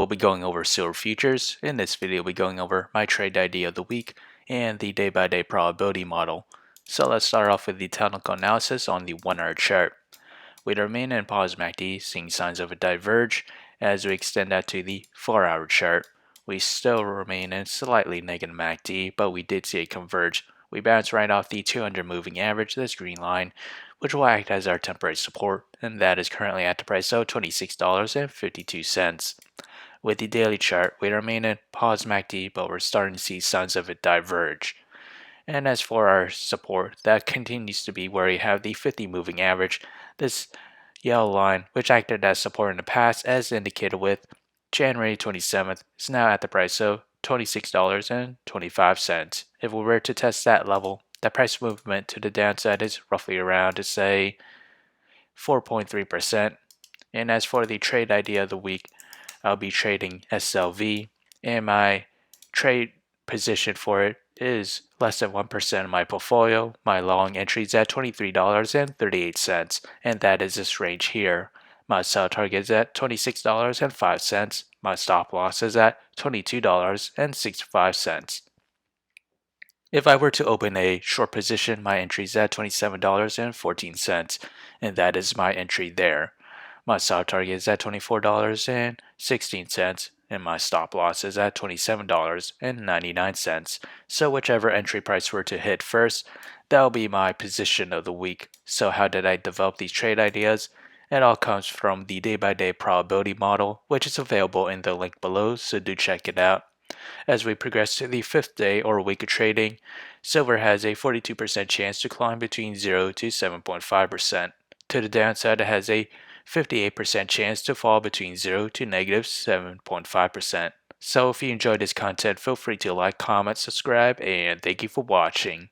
We'll be going over silver futures. In this video, we'll be going over my trade idea of the week and the day-by-day probability model. So let's start off with the technical analysis on the 1-hour chart. We remain in pause MACD, seeing signs of a diverge. As we extend that to the 4-hour chart, we still remain in slightly negative MACD, but we did see a converge. We bounced right off the 200 moving average, this green line, which will act as our temporary support, and that is currently at the price of $26.52. With the daily chart, we remain in pause MACD, but we're starting to see signs of it diverge. And as for our support, that continues to be where we have the 50 moving average, this yellow line, which acted as support in the past, as indicated with January 27th, is now at the price of $26.25. If we were to test that level, the price movement to the downside is roughly around, to say, 4.3%. And as for the trade idea of the week, I'll be trading SLV, and my trade position for it is less than 1% of my portfolio. My long entry is at $23.38, and that is this range here. My sell target is at $26.05. My stop loss is at $22.65. If I were to open a short position, my entry is at $27.14, and that is my entry there. My stop target is at $24.16, and my stop loss is at $27.99. So whichever entry price were to hit first, that will be my position of the week. So how did I develop these trade ideas? It all comes from the day-by-day probability model, which is available in the link below, so do check it out. As we progress to the 5th day or week of trading, silver has a 42% chance to climb between 0 to 7.5%. To the downside, it has a 58% chance to fall between 0 to negative 7.5%. So if you enjoyed this content, feel free to like, comment, subscribe, and thank you for watching.